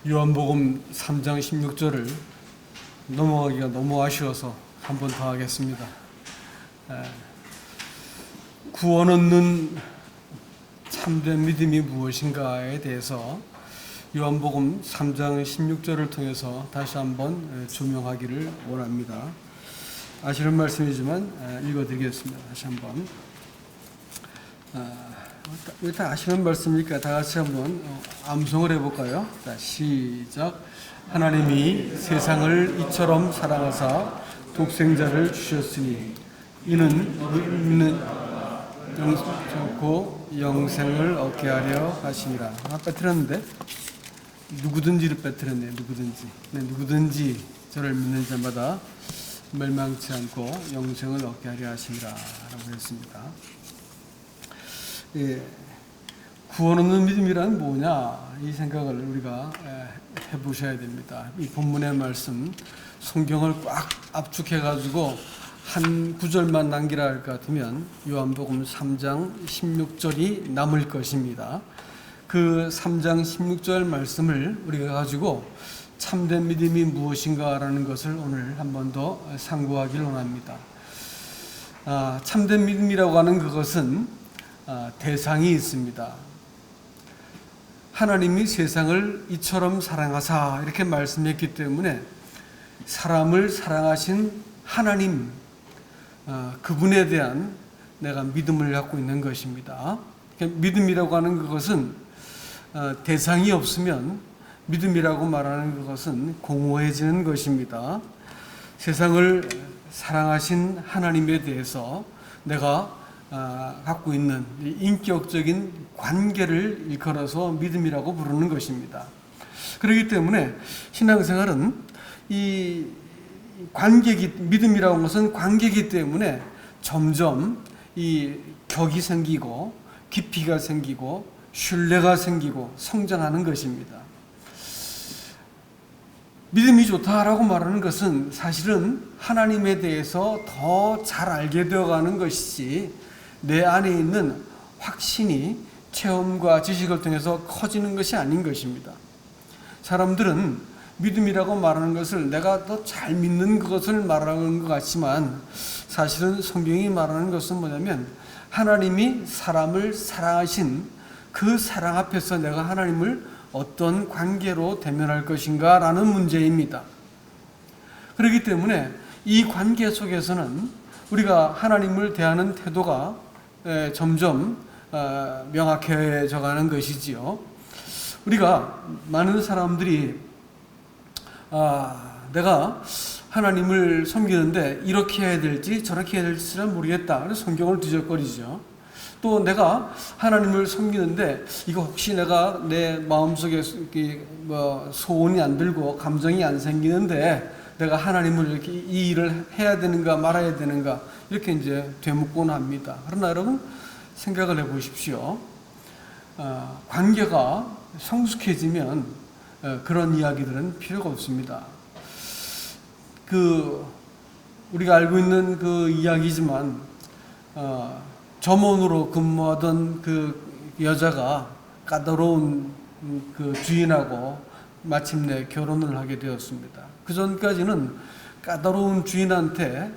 요한복음 3장 16절을 넘어가기가 너무 아쉬워서 한 번 더 하겠습니다. 구원 얻는 참된 믿음이 무엇인가에 대해서 요한복음 3장 16절을 통해서 다시 한번 조명하기를 원합니다. 아시는 말씀이지만 읽어드리겠습니다. 다시 한번. 일단 아시는 말씀이니까 다 같이 한번 암송을 해볼까요? 자, 시작. 하나님이 세상을 이처럼 사랑하사 독생자를 주셨으니 이는 믿는 영생을 얻게 하려 하심이라. 빼뜨렸는데 누구든지를 빼뜨렸네요. 누구든지 저를 믿는 자마다 멸망치 않고 영생을 얻게 하려 하심이라 라고 했습니다. 구원 없는 믿음이란 뭐냐, 이 생각을 우리가 해보셔야 됩니다. 이 본문의 말씀, 성경을 꽉 압축해 가지고 한 구절만 남기라 할 것 같으면 요한복음 3장 16절이 남을 것입니다. 그 3장 16절 말씀을 우리가 가지고 참된 믿음이 무엇인가라는 것을 오늘 한 번 더 상고하기를 원합니다. 참된 믿음이라고 하는 그것은 대상이 있습니다. 하나님이 세상을 이처럼 사랑하사 이렇게 말씀했기 때문에 사람을 사랑하신 하나님, 그분에 대한 내가 믿음을 갖고 있는 것입니다. 믿음이라고 하는 그것은 대상이 없으면 믿음이라고 말하는 그것은 공허해지는 것입니다. 세상을 사랑하신 하나님에 대해서 내가 갖고 있는 인격적인 관계를 일컬어서 믿음이라고 부르는 것입니다. 그렇기 때문에 신앙생활은 이 믿음이라고 하는 것은 관계이기 때문에 점점 이 격이 생기고 깊이가 생기고 신뢰가 생기고 성장하는 것입니다. 믿음이 좋다라고 말하는 것은 사실은 하나님에 대해서 더 잘 알게 되어가는 것이지 내 안에 있는 확신이 체험과 지식을 통해서 커지는 것이 아닌 것입니다. 사람들은 믿음이라고 말하는 것을 내가 더 잘 믿는 것을 말하는 것 같지만 사실은 성경이 말하는 것은 뭐냐면 하나님이 사람을 사랑하신 그 사랑 앞에서 내가 하나님을 어떤 관계로 대면할 것인가 라는 문제입니다. 그렇기 때문에 이 관계 속에서는 우리가 하나님을 대하는 태도가 점점 명확해져 가는 것이지요. 우리가 많은 사람들이 내가 하나님을 섬기는데 이렇게 해야 될지 저렇게 해야 될지는 모르겠다. 그래서 성경을 뒤적거리죠. 또 내가 하나님을 섬기는데 이거 혹시 내가 내 마음속에 소원이 안 들고 감정이 안 생기는데 내가 하나님을 이렇게 이 일을 해야 되는가 말아야 되는가 이렇게 이제 되묻곤 합니다. 그러나 여러분 생각을 해보십시오. 관계가 성숙해지면 그런 이야기들은 필요가 없습니다. 우리가 알고 있는 그 이야기지만 점원으로 근무하던 그 여자가 까다로운 그 주인하고 마침내 결혼을 하게 되었습니다. 그 전까지는 까다로운 주인한테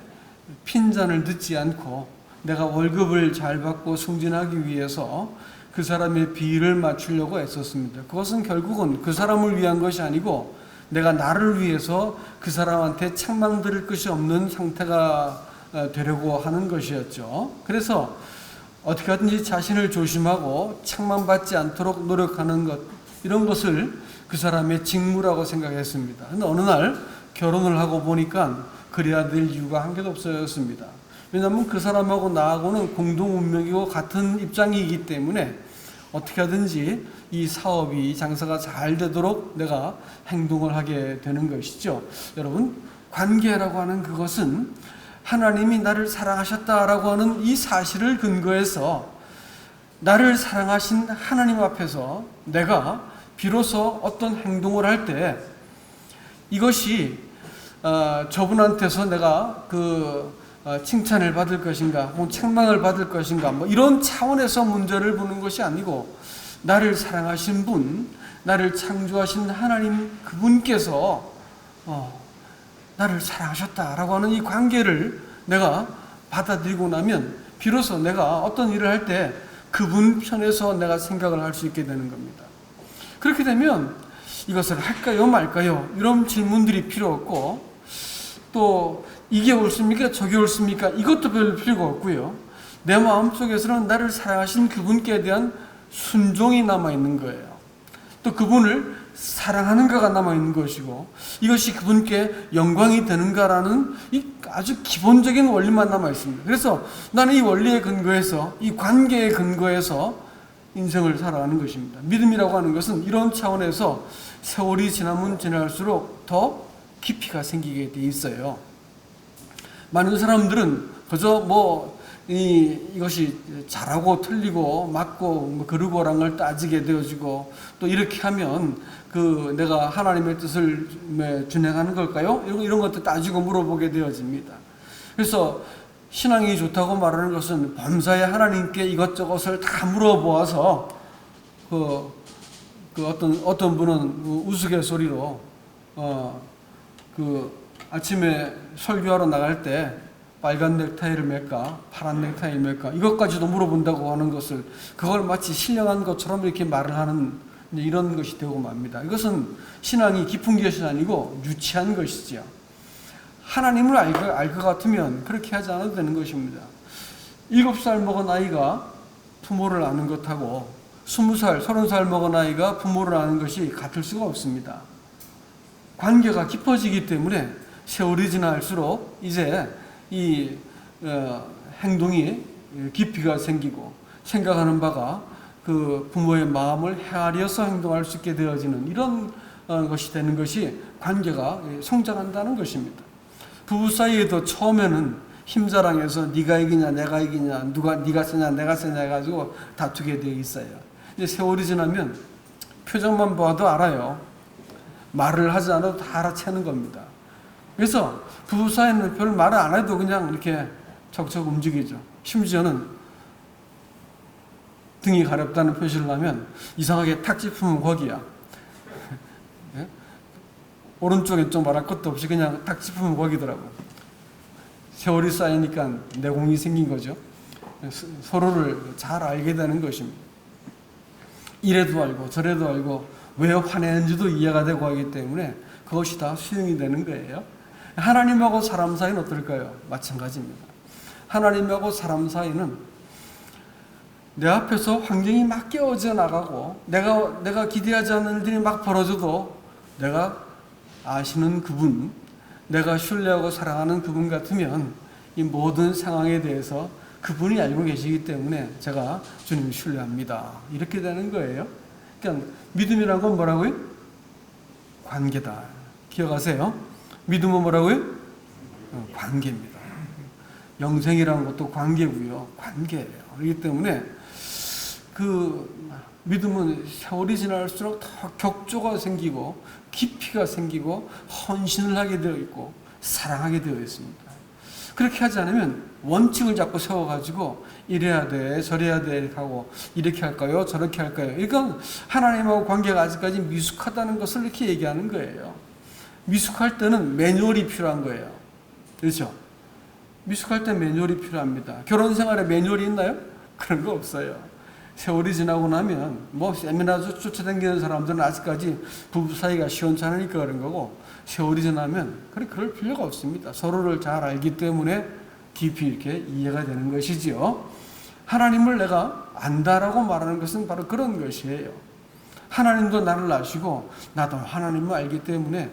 핀잔을 듣지 않고 내가 월급을 잘 받고 승진하기 위해서 그 사람의 비위를 맞추려고 애썼습니다. 그것은 결국은 그 사람을 위한 것이 아니고 내가 나를 위해서 그 사람한테 책망 들을 것이 없는 상태가 되려고 하는 것이었죠. 그래서 어떻게 하든지 자신을 조심하고 책망받지 않도록 노력하는 것, 이런 것을 그 사람의 직무라고 생각했습니다. 그런데 어느 날 결혼을 하고 보니까 그래야 될 이유가 한 개도 없어졌습니다. 왜냐하면 그 사람하고 나하고는 공동 운명이고 같은 입장이기 때문에 어떻게 하든지 이 사업이, 이 장사가 잘 되도록 내가 행동을 하게 되는 것이죠. 여러분, 관계라고 하는 그것은 하나님이 나를 사랑하셨다라고 하는 이 사실을 근거해서 나를 사랑하신 하나님 앞에서 내가 비로소 어떤 행동을 할 때 이것이 저분한테서 내가 칭찬을 받을 것인가 혹은 책망을 받을 것인가 이런 차원에서 문제를 보는 것이 아니고 나를 사랑하신 분, 나를 창조하신 하나님 그분께서 나를 사랑하셨다라고 하는 이 관계를 내가 받아들이고 나면 비로소 내가 어떤 일을 할 때 그분 편에서 내가 생각을 할 수 있게 되는 겁니다. 그렇게 되면 이것을 할까요 말까요? 이런 질문들이 필요 없고, 또 이게 옳습니까 저게 옳습니까 이것도 별 필요가 없고요. 내 마음속에서는 나를 사랑하신 그분께 대한 순종이 남아있는 거예요. 또 그분을 사랑하는가가 남아있는 것이고, 이것이 그분께 영광이 되는가라는 이 아주 기본적인 원리만 남아있습니다. 그래서 나는 이 원리에 근거해서, 이 관계에 근거해서 인생을 살아가는 것입니다. 믿음이라고 하는 것은 이런 차원에서 세월이 지나면 지날수록 더 깊이가 생기게 돼 있어요. 많은 사람들은 그저 이것이 잘하고 틀리고 맞고 그르고란 걸 따지게 되어지고, 또 이렇게 하면 내가 하나님의 뜻을 준행하는 걸까요? 이런 것도 따지고 물어보게 되어집니다. 그래서 신앙이 좋다고 말하는 것은 범사에 하나님께 이것저것을 다 물어보아서 어떤 분은 우스갯소리로 아침에 설교하러 나갈 때 빨간 넥타이를 맬까 파란 넥타이를 맬까 이것까지도 물어본다고 하는 것을, 그걸 마치 신령한 것처럼 이렇게 말을 하는 이런 것이 되고 맙니다. 이것은 신앙이 깊은 것이 아니고 유치한 것이지요. 하나님을 알 것 같으면 그렇게 하지 않아도 되는 것입니다. 7살 먹은 아이가 부모를 아는 것하고 20살, 30살 먹은 아이가 부모를 아는 것이 같을 수가 없습니다. 관계가 깊어지기 때문에 세월이 지날수록 이제 이 행동이 깊이가 생기고, 생각하는 바가 그 부모의 마음을 헤아려서 행동할 수 있게 되어지는 이런 것이 되는 것이 관계가 성장한다는 것입니다. 부부 사이에도 처음에는 힘자랑해서 네가 이기냐 내가 이기냐, 네가 세냐 내가 세냐 해가지고 다투게 되어 있어요. 이제 세월이 지나면 표정만 봐도 알아요. 말을 하지 않아도 다 알아채는 겁니다. 그래서 부부 사이는 별 말을 안 해도 그냥 이렇게 척척 움직이죠. 심지어는 등이 가렵다는 표시를 하면 이상하게 탁 짚으면 거기야. 예? 오른쪽 왼쪽 말할 것도 없이 그냥 탁 짚으면 거기더라고. 세월이 쌓이니까 내공이 생긴 거죠. 서로를 잘 알게 되는 것입니다. 이래도 알고 저래도 알고 왜 화내는지도 이해가 되고 하기 때문에 그것이 다 수용이 되는 거예요. 하나님하고 사람 사이는 어떨까요? 마찬가지입니다. 하나님하고 사람 사이는 내 앞에서 환경이 막 깨어져 나가고 내가 기대하지 않는 일들이 막 벌어져도 내가 아시는 그분, 내가 신뢰하고 사랑하는 그분 같으면 이 모든 상황에 대해서 그분이 알고 계시기 때문에 제가 주님을 신뢰합니다. 이렇게 되는 거예요. 그러니까 믿음이란 건 뭐라고요? 관계다. 기억하세요? 믿음은 뭐라고요? 관계입니다. 영생이라는 것도 관계고요. 관계예요. 그렇기 때문에 믿음은 세월이 지날수록 더 격조가 생기고 깊이가 생기고 헌신을 하게 되어 있고 사랑하게 되어 있습니다. 그렇게 하지 않으면 원칙을 자꾸 세워가지고 이래야 돼 저래야 돼 하고 이렇게 할까요 저렇게 할까요, 이건 하나님하고 관계가 아직까지 미숙하다는 것을 이렇게 얘기하는 거예요. 미숙할 때는 매뉴얼이 필요한 거예요. 그렇죠? 미숙할 때 매뉴얼이 필요합니다. 결혼 생활에 매뉴얼이 있나요? 그런 거 없어요. 세월이 지나고 나면 세미나 쫓아다니는 사람들은 아직까지 부부 사이가 시원찮으니까 그런 거고, 세월이 지나면 그럴 필요가 없습니다. 서로를 잘 알기 때문에 깊이 이렇게 이해가 되는 것이지요. 하나님을 내가 안다라고 말하는 것은 바로 그런 것이에요. 하나님도 나를 아시고 나도 하나님을 알기 때문에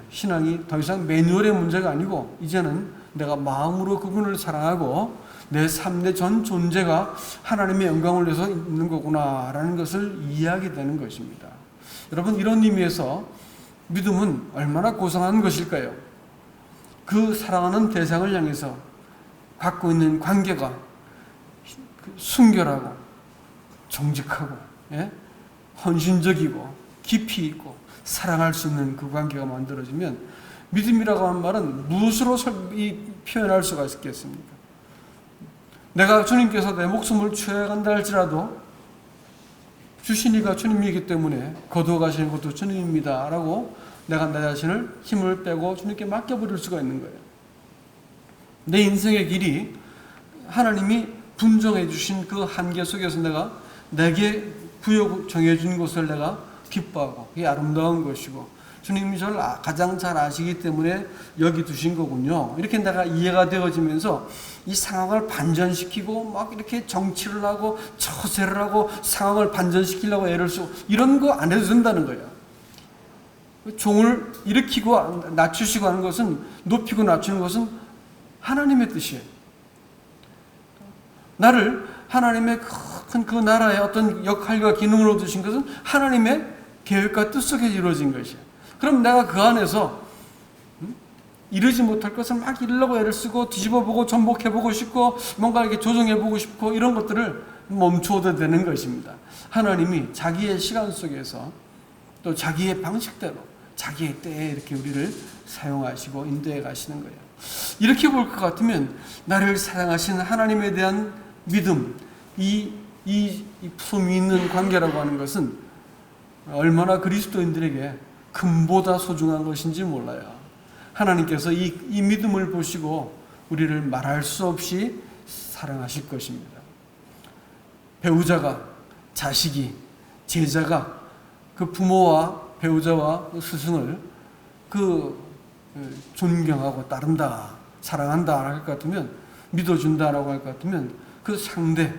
신앙이 더 이상 매뉴얼의 문제가 아니고 이제는 내가 마음으로 그분을 사랑하고 내 삶, 내 전 존재가 하나님의 영광을 위해서 있는 거구나라는 것을 이해하게 되는 것입니다. 여러분, 이런 의미에서 믿음은 얼마나 고상한 것일까요? 그 사랑하는 대상을 향해서 갖고 있는 관계가 순결하고 정직하고 헌신적이고 깊이 있고 사랑할 수 있는 그 관계가 만들어지면 믿음이라고 하는 말은 무엇으로 표현할 수가 있겠습니까? 내가 주님께서 내 목숨을 취해간다 할지라도 주신 이가 주님이기 때문에 거두어 가시는 것도 주님입니다 라고 내가 내 자신을 힘을 빼고 주님께 맡겨버릴 수가 있는 거예요. 내 인생의 길이 하나님이 분정해 주신 그 한계 속에서 내게 정해준 것을 내가 기뻐하고 그게 아름다운 것이고 주님이 저를 가장 잘 아시기 때문에 여기 두신 거군요. 이렇게 내가 이해가 되어지면서 이 상황을 반전시키고 막 이렇게 정치를 하고 처세를 하고 상황을 반전시키려고 애를 쓰고 이런 거 안 해도 된다는 거예요. 종을 일으키고 낮추시고 하는 것은, 높이고 낮추는 것은 하나님의 뜻이에요. 나를 하나님의 큰 그 나라의 어떤 역할과 기능으로 두신 것은 하나님의 계획과 뜻 속에 이루어진 것이에요. 그럼 내가 그 안에서 이루지 못할 것을 막 이루려고 애를 쓰고 뒤집어보고 전복해보고 싶고 뭔가 이렇게 조정해보고 싶고 이런 것들을 멈추어도 되는 것입니다. 하나님이 자기의 시간 속에서 또 자기의 방식대로 자기의 때에 이렇게 우리를 사용하시고 인도해 가시는 거예요. 이렇게 볼 것 같으면 나를 사랑하시는 하나님에 대한 믿음, 이 품이 있는 관계라고 하는 것은 얼마나 그리스도인들에게 금보다 소중한 것인지 몰라요. 하나님께서 이 믿음을 보시고 우리를 말할 수 없이 사랑하실 것입니다. 배우자가, 자식이, 제자가 그 부모와 배우자와 스승을 존경하고 따른다, 사랑한다 할 것 같으면, 믿어준다라고 할 것 같으면 그 상대,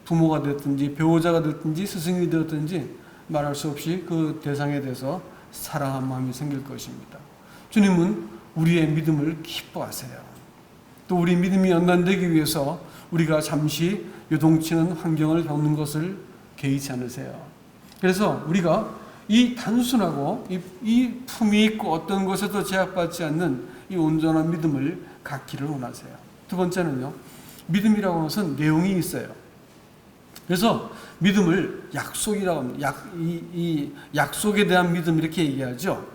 부모가 됐든지 배우자가 됐든지 스승이 되었든지 말할 수 없이 그 대상에 대해서 사랑한 마음이 생길 것입니다. 주님은 우리의 믿음을 기뻐하세요. 또 우리 믿음이 연단되기 위해서 우리가 잠시 요동치는 환경을 겪는 것을 개의치 않으세요. 그래서 우리가 이 단순하고 이 품이 있고 어떤 것에도 제약받지 않는 이 온전한 믿음을 갖기를 원하세요. 두 번째는요, 믿음이라고 하는 것은 내용이 있어요. 그래서 믿음을 약속이라고 합니다. 이 약속에 대한 믿음 이렇게 얘기하죠.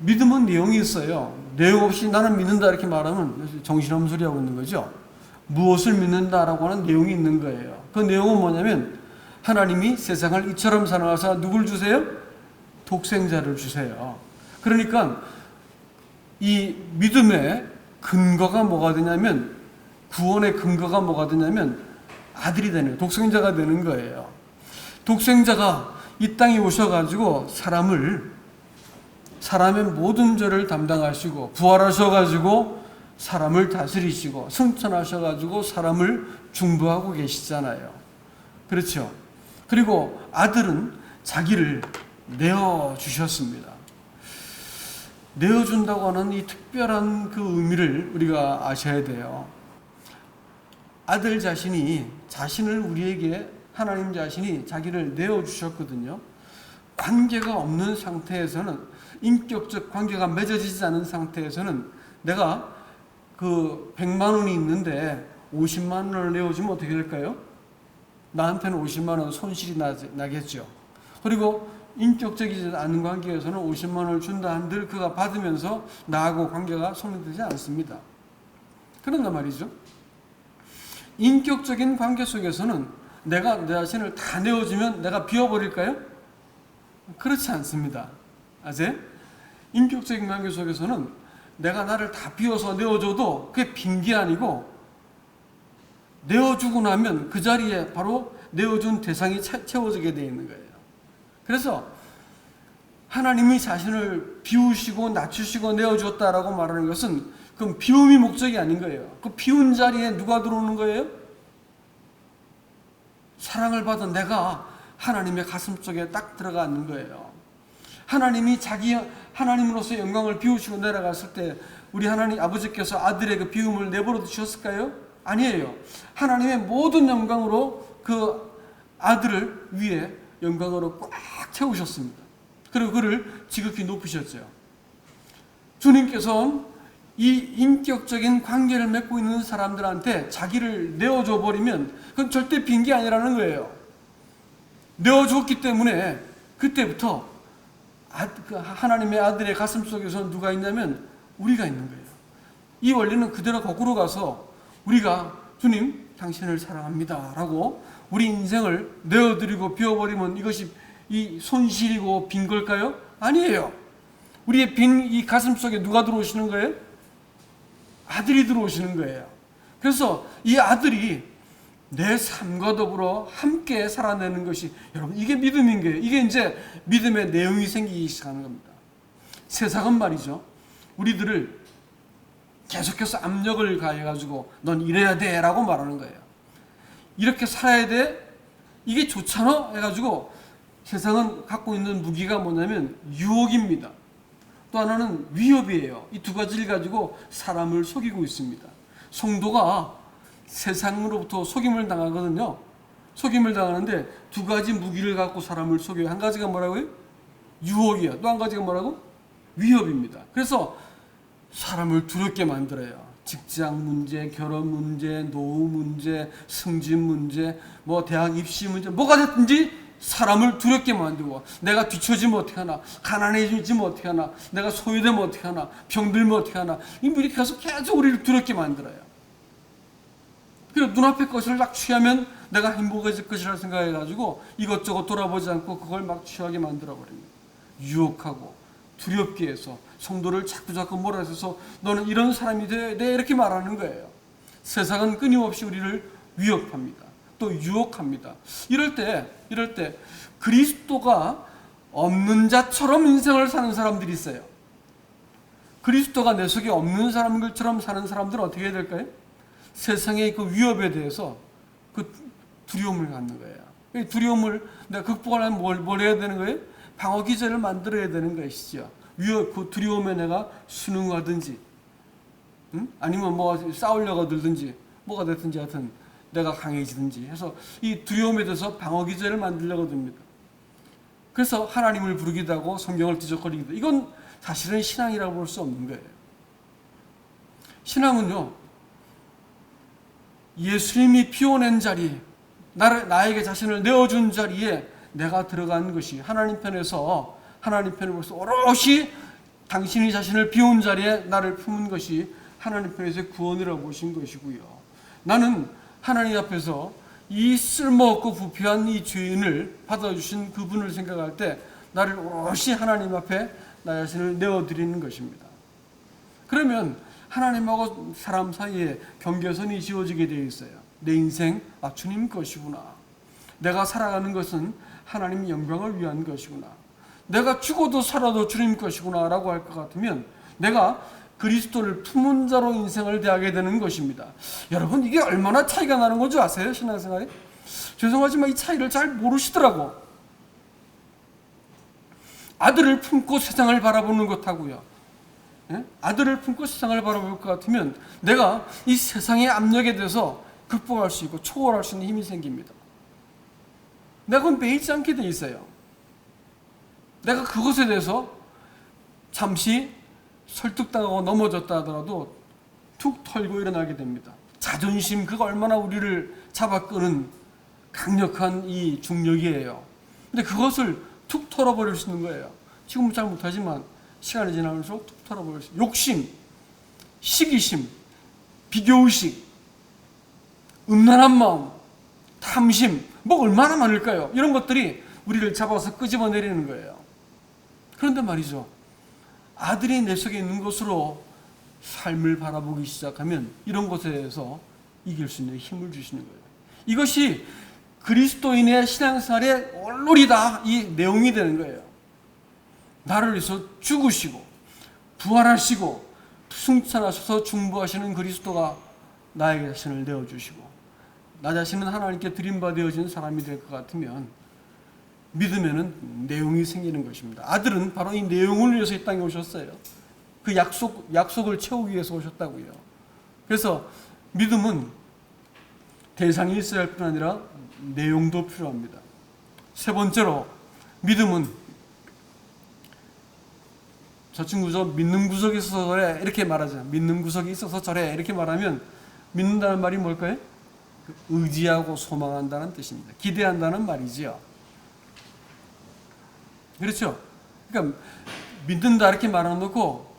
믿음은 내용이 있어요. 내용 없이 나는 믿는다 이렇게 말하면 정신없는 소리 하고 있는 거죠. 무엇을 믿는다라고 하는 내용이 있는 거예요. 그 내용은 뭐냐면 하나님이 세상을 이처럼 사랑하사 누굴 주세요? 독생자를 주세요. 그러니까 이 믿음의 근거가 뭐가 되냐면, 구원의 근거가 뭐가 되냐면 아들이 되는, 독생자가 되는 거예요. 독생자가 이 땅에 오셔가지고 사람의 모든 죄를 담당하시고 부활하셔가지고 사람을 다스리시고 승천하셔가지고 사람을 중보하고 계시잖아요. 그렇죠? 그리고 아들은 자기를 내어주셨습니다. 내어준다고 하는 이 특별한 그 의미를 우리가 아셔야 돼요. 아들 자신이 자신을 우리에게, 하나님 자신이 자기를 내어주셨거든요. 관계가 없는 상태에서는, 인격적 관계가 맺어지지 않은 상태에서는 내가 그 100만 원이 있는데 50만 원을 내어주면 어떻게 될까요? 나한테는 50만 원 손실이 나겠죠. 그리고 인격적이지 않은 관계에서는 50만 원을 준다 한들 그가 받으면서 나하고 관계가 성립되지 않습니다. 그런단 말이죠. 인격적인 관계 속에서는 내가 내 자신을 다 내어주면 내가 비워버릴까요? 그렇지 않습니다. 아세요? 인격적인 관계 속에서는 내가 나를 다 비워서 내어줘도 그게 빈 게 아니고, 내어주고 나면 그 자리에 바로 내어준 대상이 채워지게 되어 있는 거예요. 그래서 하나님이 자신을 비우시고 낮추시고 내어주었다라고 말하는 것은 그럼 비움이 목적이 아닌 거예요. 그 비운 자리에 누가 들어오는 거예요? 사랑을 받은 내가 하나님의 가슴 속에 딱 들어가 있는 거예요. 하나님이 하나님으로서 영광을 비우시고 내려갔을 때 우리 하나님 아버지께서 아들의 그 비움을 내버려 두셨을까요? 아니에요. 하나님의 모든 영광으로 그 아들을 위해 영광으로 꽉 채우셨습니다. 그리고 그를 지극히 높이셨죠. 주님께서는 이 인격적인 관계를 맺고 있는 사람들한테 자기를 내어줘 버리면 그건 절대 빈 게 아니라는 거예요. 내어줬기 때문에 그때부터 하나님의 아들의 가슴 속에서 누가 있냐면 우리가 있는 거예요. 이 원리는 그대로 거꾸로 가서 우리가 주님 당신을 사랑합니다 라고 우리 인생을 내어드리고 비워버리면 이것이 이 손실이고 빈 걸까요? 아니에요. 우리의 빈 이 가슴 속에 누가 들어오시는 거예요? 아들이 들어오시는 거예요. 그래서 이 아들이 내 삶과 더불어 함께 살아내는 것이, 여러분, 이게 믿음인 거예요. 이게 이제 믿음의 내용이 생기기 시작하는 겁니다. 세상은 말이죠, 우리들을 계속해서 압력을 가해가지고 넌 이래야 돼 라고 말하는 거예요. 이렇게 살아야 돼, 이게 좋잖아 해가지고, 세상은 갖고 있는 무기가 뭐냐면 유혹입니다. 또 하나는 위협이에요. 이 두 가지를 가지고 사람을 속이고 있습니다. 성도가 세상으로부터 속임을 당하거든요. 속임을 당하는데 두 가지 무기를 갖고 사람을 속여요. 한 가지가 뭐라고요? 유혹이에요. 또 한 가지가 뭐라고? 위협입니다. 그래서 사람을 두렵게 만들어요. 직장 문제, 결혼 문제, 노후 문제, 승진 문제, 뭐 대학 입시 문제, 뭐가 됐든지 사람을 두렵게 만들고, 내가 뒤처지면 어떻게 하나, 가난해지면 어떻게 하나, 내가 소외되면 어떻게 하나, 병들면 어떻게 하나, 이렇게 해서 계속 우리를 두렵게 만들어요. 그리고 눈앞의 것을 막 취하면 내가 행복해질 것이라 생각해가지고 이것저것 돌아보지 않고 그걸 막 취하게 만들어버립니다. 유혹하고 두렵게 해서 성도를 자꾸 몰아서서 너는 이런 사람이 돼, 네, 이렇게 말하는 거예요. 세상은 끊임없이 우리를 위협합니다. 또 유혹합니다. 이럴 때 그리스도가 없는 자처럼 인생을 사는 사람들이 있어요. 그리스도가 내 속에 없는 사람들처럼 사는 사람들은 어떻게 해야 될까요? 세상의 그 위협에 대해서 그 두려움을 갖는 거예요. 이 두려움을 내가 극복하려면 뭘 해야 되는 거예요? 방어 기제를 만들어야 되는 것이죠. 그 두려움에 내가 순응하든지, 아니면 뭐 싸우려고 들든지, 뭐가 됐든지 하여튼 내가 강해지든지 해서 이 두려움에 대해서 방어 기제를 만들려고 듭니다. 그래서 하나님을 부르기도 하고 성경을 뒤적거리기도 하고, 이건 사실은 신앙이라고 볼 수 없는 거예요. 신앙은요, 예수님이 피워낸 자리, 나에게 자신을 내어준 자리에 내가 들어간 것이 하나님 편에서, 하나님 편으로서 오롯이 당신이 자신을 비운 자리에 나를 품은 것이 하나님 편에서 구원이라고 보신 것이고요. 나는 하나님 앞에서 이 쓸모없고 부패한 이 죄인을 받아주신 그분을 생각할 때 나를 오롯이 하나님 앞에 나 자신을 내어드리는 것입니다. 그러면 하나님하고 사람 사이에 경계선이 지어지게 되어 있어요. 내 인생, 주님 것이구나. 내가 살아가는 것은 하나님 영광을 위한 것이구나. 내가 죽어도 살아도 주님 것이구나 라고 할 것 같으면 내가 그리스도를 품은 자로 인생을 대하게 되는 것입니다. 여러분, 이게 얼마나 차이가 나는 건지 아세요? 신앙생활에? 죄송하지만 이 차이를 잘 모르시더라고. 아들을 품고 세상을 바라보는 것하고요, 아들을 품고 세상을 바라볼 것 같으면 내가 이 세상의 압력에 대해서 극복할 수 있고 초월할 수 있는 힘이 생깁니다. 내가 그건 매이지 않게 돼 있어요. 내가 그것에 대해서 잠시 설득당하고 넘어졌다 하더라도 툭 털고 일어나게 됩니다. 자존심, 그거 얼마나 우리를 잡아 끄는 강력한 이 중력이에요. 근데 그것을 툭 털어버릴 수 있는 거예요. 지금은 잘 못하지만 시간이 지나면서 툭 털어버릴 수 있어요. 욕심, 시기심, 비교의식, 음란한 마음, 탐심, 뭐 얼마나 많을까요? 이런 것들이 우리를 잡아서 끄집어내리는 거예요. 그런데 말이죠, 아들이 내 속에 있는 것으로 삶을 바라보기 시작하면 이런 것에 대해서 이길 수 있는 힘을 주시는 거예요. 이것이 그리스도인의 신앙생활의 원론이 다 이 내용이 되는 거예요. 나를 위해서 죽으시고 부활하시고 승천하셔서 중보하시는 그리스도가 나에게 자신을 내어주시고 나 자신은 하나님께 드림받아진 사람이 될 것 같으면 믿음에는 내용이 생기는 것입니다. 아들은 바로 이 내용을 위해서 이 땅에 오셨어요. 그 약속을 채우기 위해서 오셨다고요. 그래서 믿음은 대상이 있어야 할 뿐 아니라 내용도 필요합니다. 세 번째로, 믿음은 저 친구 저 믿는 구석이 있어서 저래 이렇게 말하잖아요. 믿는 구석이 있어서 저래 이렇게 말하면 믿는다는 말이 뭘까요? 의지하고 소망한다는 뜻입니다. 기대한다는 말이지요. 그렇죠? 그러니까 믿는다 이렇게 말해놓고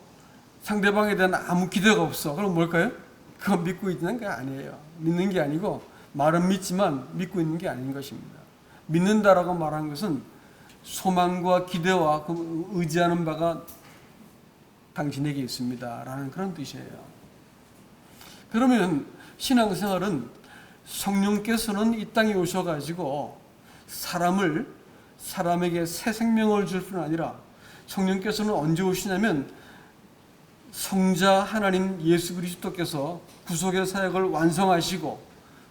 상대방에 대한 아무 기대가 없어. 그럼 뭘까요? 그거 믿고 있는 게 아니에요. 믿는 게 아니고 말은 믿지만 믿고 있는 게 아닌 것입니다. 믿는다라고 말하는 것은 소망과 기대와 그 의지하는 바가 당신에게 있습니다 라는 그런 뜻이에요. 그러면 신앙생활은 성령께서는 이 땅에 오셔가지고 사람에게 새 생명을 줄 뿐 아니라 성령께서는 언제 오시냐면 성자 하나님 예수 그리스도께서 구속의 사역을 완성하시고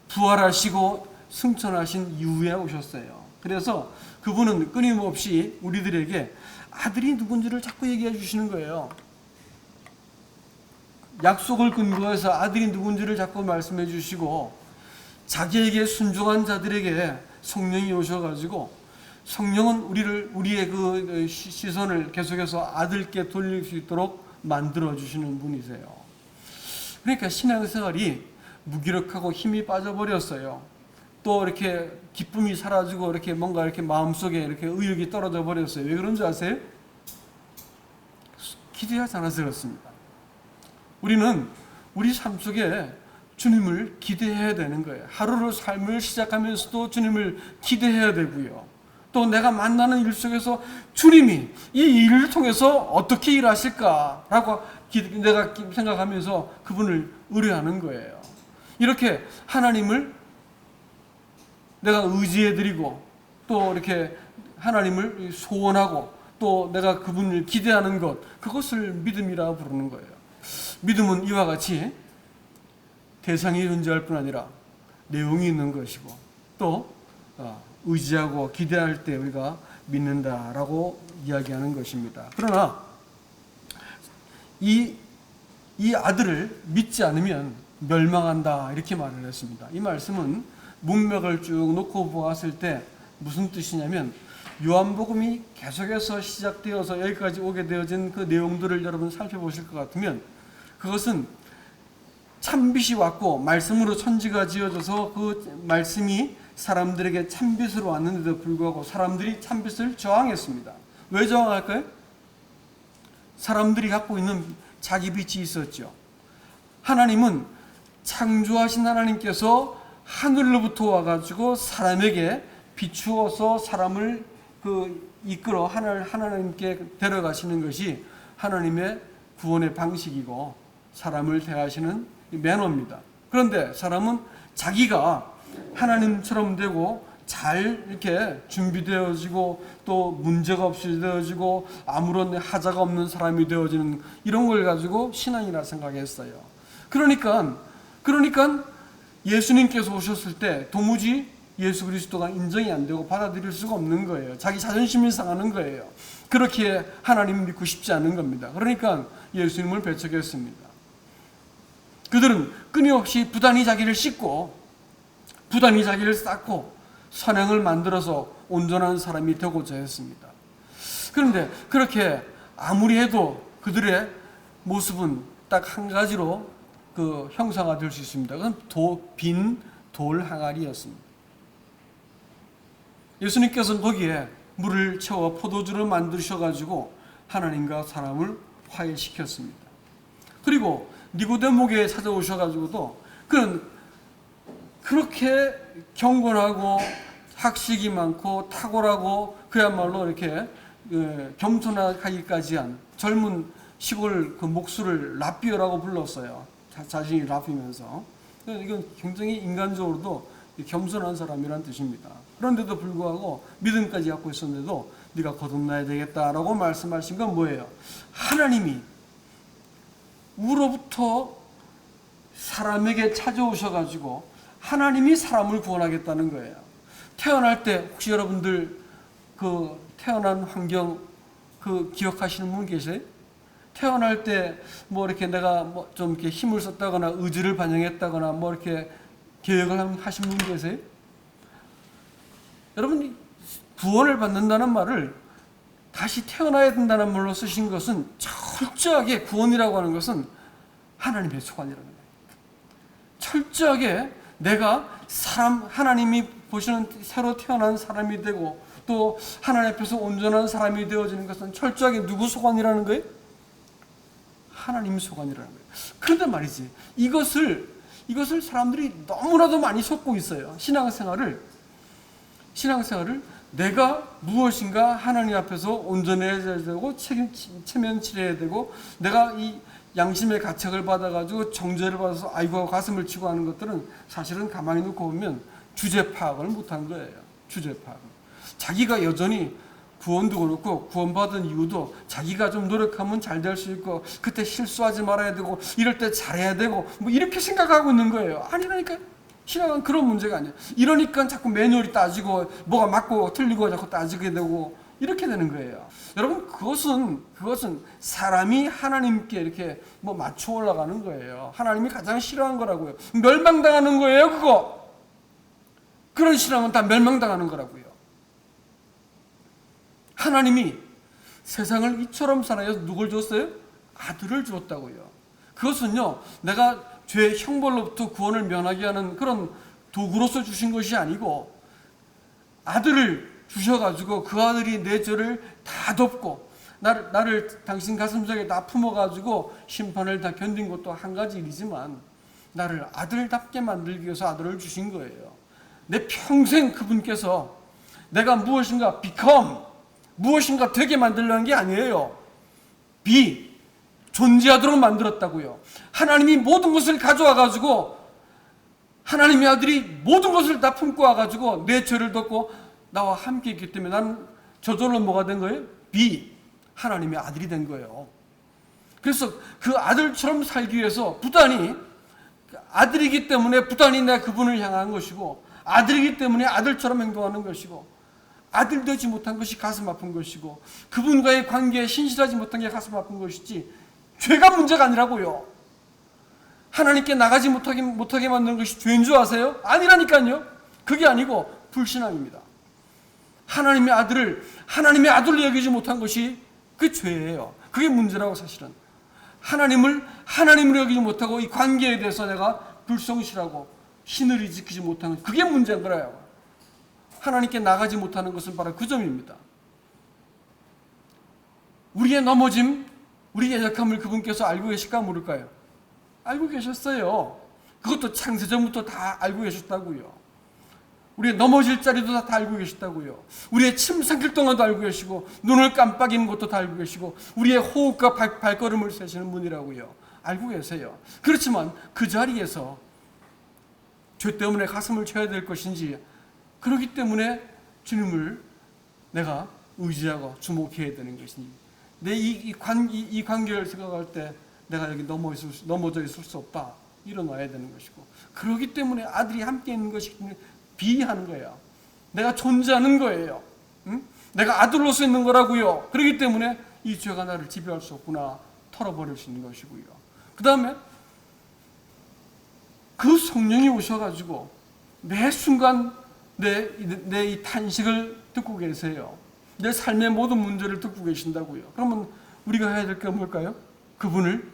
부활하시고 승천하신 이후에 오셨어요. 그래서 그분은 끊임없이 우리들에게 아들이 누군지를 자꾸 얘기해 주시는 거예요. 약속을 근거해서 아들이 누군지를 자꾸 말씀해 주시고 자기에게 순종한 자들에게 성령이 오셔가지고 성령은 우리의 그 시선을 계속해서 아들께 돌릴 수 있도록 만들어 주시는 분이세요. 그러니까 신앙생활이 무기력하고 힘이 빠져버렸어요. 또 이렇게 기쁨이 사라지고 이렇게 뭔가 이렇게 마음속에 이렇게 의욕이 떨어져 버렸어요. 왜 그런 줄 아세요? 기대하지 않아서 그렇습니다. 우리는 우리 삶 속에 주님을 기대해야 되는 거예요. 하루를 삶을 시작하면서도 주님을 기대해야 되고요. 또 내가 만나는 일 속에서 주님이 이 일을 통해서 어떻게 일하실까라고 내가 생각하면서 그분을 의뢰하는 거예요. 이렇게 하나님을 내가 의지해드리고 또 이렇게 하나님을 소원하고 또 내가 그분을 기대하는 것, 그것을 믿음이라 부르는 거예요. 믿음은 이와 같이 대상이 존재할 뿐 아니라 내용이 있는 것이고 또 의지하고 기대할 때 우리가 믿는다라고 이야기하는 것입니다. 그러나 이 아들을 믿지 않으면 멸망한다 이렇게 말을 했습니다. 이 말씀은 문맥을 쭉 놓고 보았을 때 무슨 뜻이냐면 요한복음이 계속해서 시작되어서 여기까지 오게 되어진 그 내용들을 여러분 살펴보실 것 같으면 그것은 참빛이 왔고 말씀으로 천지가 지어져서 그 말씀이 사람들에게 참빛으로 왔는데도 불구하고 사람들이 참빛을 저항했습니다. 왜 저항할까요? 사람들이 갖고 있는 자기 빛이 있었죠. 하나님은 창조하신 하나님께서 하늘로부터 와가지고 사람에게 비추어서 사람을 이끌어 하나님께 데려가시는 것이 하나님의 구원의 방식이고 사람을 대하시는 매너입니다. 그런데 사람은 자기가 하나님처럼 되고 잘 이렇게 준비되어지고 또 문제가 없이 되어지고 아무런 하자가 없는 사람이 되어지는 이런 걸 가지고 신앙이라 생각했어요. 그러니까 예수님께서 오셨을 때 도무지 예수 그리스도가 인정이 안 되고 받아들일 수가 없는 거예요. 자기 자존심이 상하는 거예요. 그렇게 하나님 믿고 싶지 않은 겁니다. 그러니까 예수님을 배척했습니다. 그들은 끊임없이 부단히 자기를 씻고 부단히 자기를 쌓고 선행을 만들어서 온전한 사람이 되고자 했습니다. 그런데 그렇게 아무리 해도 그들의 모습은 딱 한 가지로 그 형상화될 수 있습니다. 그건 빈 돌 항아리였습니다. 예수님께서는 거기에 물을 채워 포도주를 만드셔가지고 하나님과 사람을 화해시켰습니다. 그리고 니고데모에게 찾아오셔가지고도 그는 그렇게 경건하고 학식이 많고 탁월하고 그야말로 이렇게 겸손하기까지 한 젊은 시골 그 목수를 랍비어라고 불렀어요. 자신이 랍이면서. 이건 굉장히 인간적으로도 겸손한 사람이란 뜻입니다. 그런데도 불구하고 믿음까지 갖고 있었는데도 네가 거듭나야 되겠다라고 말씀하신 건 뭐예요? 하나님이 우로부터 사람에게 찾아오셔가지고 하나님이 사람을 구원하겠다는 거예요. 태어날 때 혹시 여러분들 그 태어난 환경 그 기억하시는 분 계세요? 태어날 때 뭐 이렇게 내가 뭐 좀 이렇게 힘을 썼다거나 의지를 반영했다거나 뭐 이렇게 계획을 하신 분 계세요? 여러분 구원을 받는다는 말을 다시 태어나야 된다는 말로 쓰신 것은 철저하게 구원이라고 하는 것은 하나님의 소관이라는 거예요. 철저하게 내가 하나님이 보시는 새로 태어난 사람이 되고 또 하나님 앞에서 온전한 사람이 되어지는 것은 철저하게 누구 소관이라는 거예요? 하나님 소관이라는 거예요. 그런데 말이지 이것을 이것을 사람들이 너무나도 많이 속고 있어요. 신앙생활을 내가 무엇인가 하나님 앞에서 온전해야 되고 체면치려야 되고, 내가 이 양심의 가책을 받아가지고 정죄를 받아서 아이고 하고 가슴을 치고 하는 것들은 사실은 가만히 놓고 보면 주제 파악을 못한 거예요. 주제 파악. 자기가 여전히 구원도 그렇고 구원받은 이유도 자기가 좀 노력하면 잘 될 수 있고, 그때 실수하지 말아야 되고, 이럴 때 잘해야 되고, 뭐 이렇게 생각하고 있는 거예요. 아니라니까. 신앙은 그런 문제가 아니에요. 이러니까 자꾸 매뉴얼이 따지고 뭐가 맞고 틀리고 자꾸 따지게 되고 이렇게 되는 거예요. 여러분, 그것은 사람이 하나님께 이렇게 뭐 맞춰 올라가는 거예요. 하나님이 가장 싫어하는 거라고요. 멸망당하는 거예요, 그거. 그런 신앙은 다 멸망당하는 거라고요. 하나님이 세상을 이처럼 사랑해서 누굴 줬어요? 아들을 주었다고요. 그것은요, 내가 죄의 형벌로부터 구원을 면하게 하는 그런 도구로서 주신 것이 아니고, 아들을 주셔가지고 그 아들이 내 죄를 다 덮고 나를 당신 가슴속에 다 품어가지고 심판을 다 견딘 것도 한 가지 일이지만, 나를 아들답게 만들기 위해서 아들을 주신 거예요. 내 평생 그분께서 내가 무엇인가 무엇인가 되게 만들려는 게 아니에요. 존재하도록 만들었다고요. 하나님이 모든 것을 가져와가지고, 하나님의 아들이 모든 것을 다 품고 와가지고 내 죄를 덮고 나와 함께 있기 때문에 나는 저절로 뭐가 된 거예요? 하나님의 아들이 된 거예요. 그래서 그 아들처럼 살기 위해서 부단히, 아들이기 때문에 부단히 내가 그분을 향한 것이고, 아들이기 때문에 아들처럼 행동하는 것이고, 아들 되지 못한 것이 가슴 아픈 것이고, 그분과의 관계에 신실하지 못한 게 가슴 아픈 것이지, 죄가 문제가 아니라고요. 하나님께 나가지 못하게 만드는 것이 죄인 줄 아세요? 아니라니까요. 그게 아니고 불신앙입니다. 하나님의 아들로 여기지 못한 것이 그 죄예요. 그게 문제라고. 사실은 하나님으로 여기지 못하고 이 관계에 대해서 내가 불성실하고 신의를 지키지 못하는, 그게 문제인 거예요. 하나님께 나가지 못하는 것은 바로 그 점입니다. 우리의 넘어짐, 우리의 약함을 그분께서 알고 계실까 모를까요? 알고 계셨어요. 그것도 창세전부터 다 알고 계셨다고요. 우리의 넘어질 자리도 다 알고 계셨다고요. 우리의 침 삼킬 동안도 알고 계시고, 눈을 깜빡이는 것도 다 알고 계시고, 우리의 호흡과 발걸음을 세시는 분이라고요. 알고 계세요. 그렇지만 그 자리에서 죄 때문에 가슴을 쳐야 될 것인지, 그렇기 때문에 주님을 내가 의지하고 주목해야 되는 것인지, 내 이 관계를 생각할 때 내가 여기 넘어져 있을 수 없다, 일어나야 되는 것이고, 그렇기 때문에 아들이 함께 있는 것이기 때문에 비하는 거예요. 내가 존재하는 거예요. 응? 내가 아들로서 있는 거라고요. 그렇기 때문에 이 죄가 나를 지배할 수 없구나, 털어버릴 수 있는 것이고요. 그 다음에 그 성령이 오셔가지고 매 순간 내 이 탄식을 듣고 계세요. 내 삶의 모든 문제를 듣고 계신다고요. 그러면 우리가 해야 될 게 뭘까요? 그분을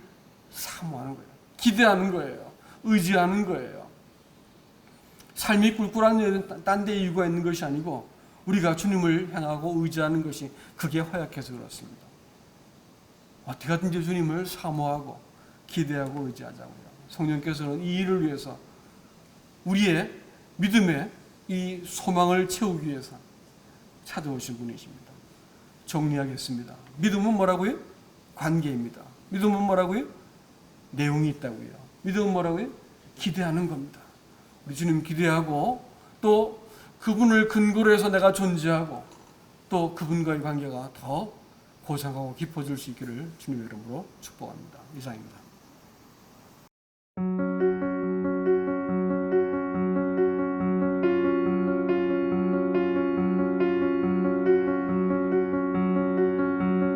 사모하는 거예요. 기대하는 거예요. 의지하는 거예요. 삶이 꿀꿀한 일은 딴 데 이유가 있는 것이 아니고, 우리가 주님을 향하고 의지하는 것이, 그게 허약해서 그렇습니다. 어떻게 하든지 주님을 사모하고 기대하고 의지하자고요. 성령께서는 이 일을 위해서, 우리의 믿음의 이 소망을 채우기 위해서 찾아오신 분이십니다. 정리하겠습니다. 믿음은 뭐라고요? 관계입니다. 믿음은 뭐라고요? 내용이 있다고요. 믿음은 뭐라고요? 기대하는 겁니다. 우리 주님 기대하고, 또 그분을 근거로 해서 내가 존재하고, 또 그분과의 관계가 더 고상하고 깊어질 수 있기를 주님의 이름으로 축복합니다. 이상입니다.